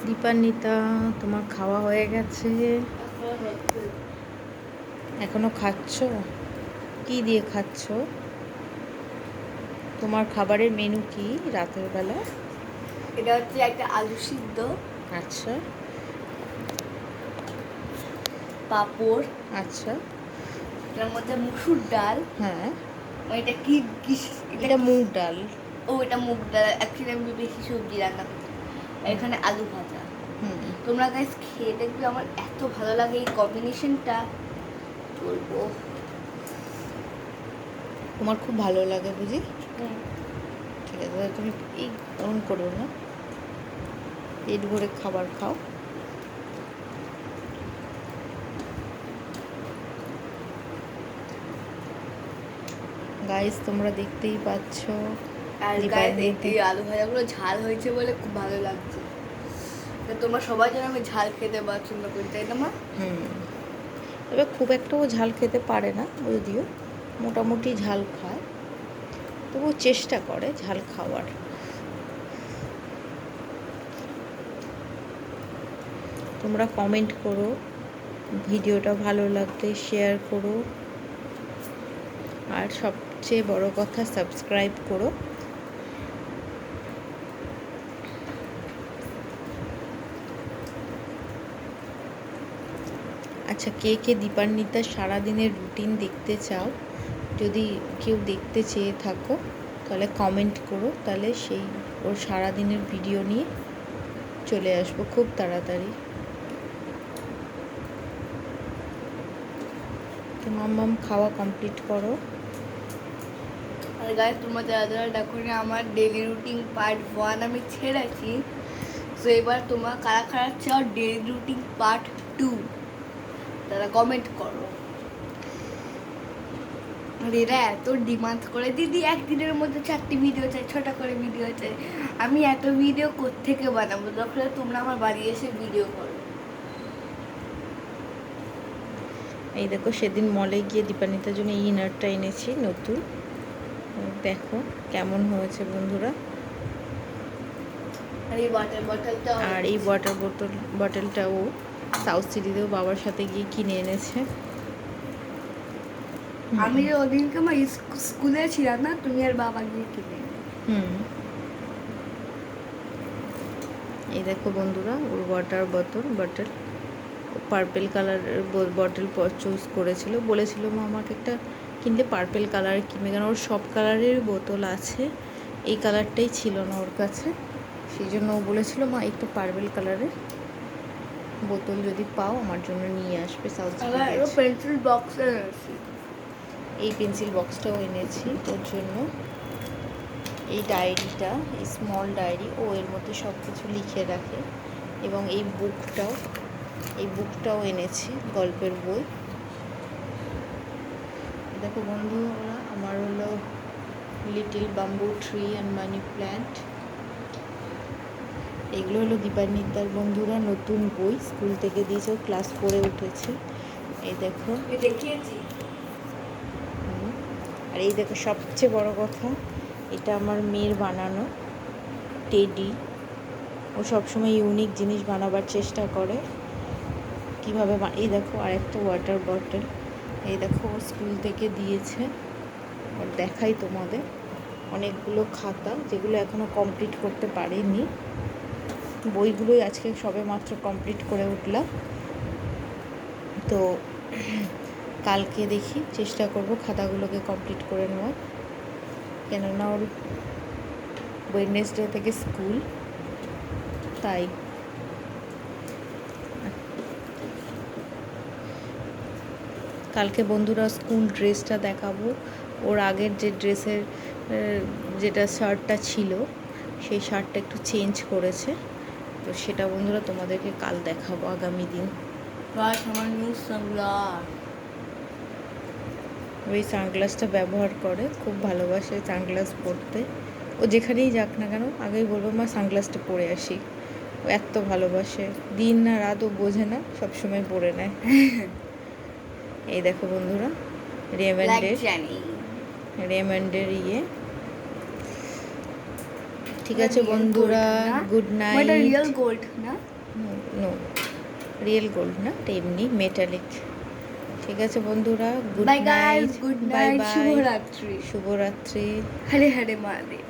দীপান্বিতা, তোমার খাওয়া হয়ে গেছে? এখনো খাচ্ছ? কি দিয়ে খাচ্ছ? তোমার খাবারের মেনু কি রাতের বেলা? এটা হচ্ছে একটা আলু সিদ্ধ, আচ্ছা পাঁপড়, আচ্ছা। এটার মধ্যে মুসুর ডাল। হ্যাঁ, এটা কি কি এটা মুগ ডাল। ও এটা মুগ ডাল। অ্যাকচুয়ালি আমি বেশি সবজি রান্না করি। এখানে আলু ভাজা। হুম, তোমরা গাইস খেয়ে দেখবে, আমার এত ভালো লাগে এই কম্বিনেশনটা, বলবো। তোমার খুব ভালো লাগে বুঝি? হুম। ঠিক আছে, তাহলে তুমি এই অন করো না, পেট ভরে খাবার খাও। গাইস, তোমরা দেখতেই পাচ্ছ আর গাইস এই আলু ভাজাগুলো ঝাল হয়েছে বলে খুব ভালো লাগছে। তো তোমরা সবাই যেন আমি ঝাল খেতে পছন্দ করি, তাই না মা? হুম, তবে খুব একটাও ঝাল খেতে পারে না, যদিও মোটামুটি ঝাল খায়, তবুও চেষ্টা করে ঝাল খাওয়ার। তোমরা কমেন্ট করো, ভিডিওটা ভালো লাগলে শেয়ার করো, আর সবচেয়ে বড় কথা সাবস্ক্রাইব করো। আচ্ছা, কে কে দীপান্বিতার সারাদিনের রুটিন দেখতে চাও? যদি কেউ দেখতে চেয়ে থাকো তাহলে কমেন্ট করো, তাহলে সেই ওর সারাদিনের ভিডিও নিয়ে চলে আসবো খুব তাড়াতাড়ি। তো মাম্মাম খাওয়া কমপ্লিট করো। আর গাইস তোমরা যারা যারা দেখো না, আমার ডেলি রুটিন পার্ট 1 আমি ছেড়েছি। তো এবার তোমরা কারা কারা চাও ডেলি রুটিন পার্ট 2, তারা কমেন্ট করো। আর এরা এত ডিমান্ড করে, দিদি একদিনের মধ্যে 4টি ভিডিও চাই, 6টা করে ভিডিও চাই। আমি এত ভিডিও কোত্থেকে বানাবো যখন তোমরা আমার বাড়ি এসে ভিডিও করো। এই দেখো, সেদিন মলে গিয়ে দীপান্বিতার জন্য এই ইনারটা এনেছি নতুন, দেখো কেমন হয়েছে বন্ধুরা। আর এই ওয়াটার বটলটা, আর এই বটলটাও সাউথ সিটিতেও বাবার সাথে গিয়ে কিনে এনেছে। আমি ওদিনকে আমার স্কুলে ছিলাম না, তুমি আর বাবা গিয়ে কিনে এনে। হুম, এই দেখো বন্ধুরা, ওর ওয়াটার বটল পার্পেল কালারের বটল চুজ করেছিল, বলেছিল মা আমাকে একটা কিনলে পার্পেল কালারের কিনবে, কারণ ওর সব কালারের বোতল আছে, এই কালারটাই ছিল না ওর কাছে, সেই জন্য ও বলেছিল মা একটু পার্পেল কালারের বোতল যদি পাও আমার জন্য নিয়ে আসবে সাউথ সিটি। পেন্সিল বক্স এনেছি। এই পেন্সিল বক্সটাও এনেছি ওর জন্য। এই ডায়েরিটা, এই স্মল ডায়েরি, ও এর মধ্যে সব কিছু লিখে রাখে। এবং এই বুকটাও এনেছি, গল্পের বই। দেখো বন্ধুরা, আমার হলো little bamboo tree and money plant. এগুলো হলো দীপান্বিতার বন্ধুরা নতুন বই, স্কুল থেকে দিয়েছে, ক্লাস 4-এ উঠেছে। এই দেখো, দেখিয়েছি। আর এই দেখো সবচেয়ে বড় কথা, এটা আমার মেয়ের বানানো টেডি। ও সবসময় ইউনিক জিনিস বানাবার চেষ্টা করে, কীভাবে এই দেখো আরেকটা ওয়াটার বটল, এই দেখো ও স্কুল থেকে দিয়েছে। আর দেখাই তোমাদের অনেকগুলো খাতা, যেগুলো এখনও কমপ্লিট করতে পারিনি, বইগুলোই আজকে সবে মাত্র কমপ্লিট করে উঠলাম। তো কালকে দেখি চেষ্টা করব খাতাগুলোকে কমপ্লিট করে নেওয়ার, কেননা ওর ওয়েডনেসডে থেকে স্কুল, তাই। কালকে বন্ধুরা স্কুল ড্রেসটা দেখাবো, ওর আগের যে ড্রেসের যেটা শার্টটা ছিল সেই শার্টটা একটু চেঞ্জ করেছে, তো সেটা বন্ধুরা তোমাদেরকে কাল দেখাবো আগামী দিন। আমার নিউ সানগ্লাস। ওই সানগ্লাসটা ব্যবহার করে, খুব ভালোবাসে সানগ্লাস পরতে। ও যেখানেই যাক না কেন আগেই বলবো মা সানগ্লাসটা পরে আসি, ও এত ভালোবাসে, দিন না রাত ও বোঝে না, সবসময় পরে নেয়। এই দেখো বন্ধুরা, রেমন্ডের জানি রেমন্ডের ঠিক ঠিক আছে বন্ধুরা, গুড এটা নাইট। রিয়েল গোল্ড না? নো, রিয়েল গোল্ড না, এটা এমনি মেটালিক। ঠিক আছে বন্ধুরা, good bye night, guys, good bye night, bye, শুভরাত্রি। শুভরাত্রি। হরে হরে মহাদেব।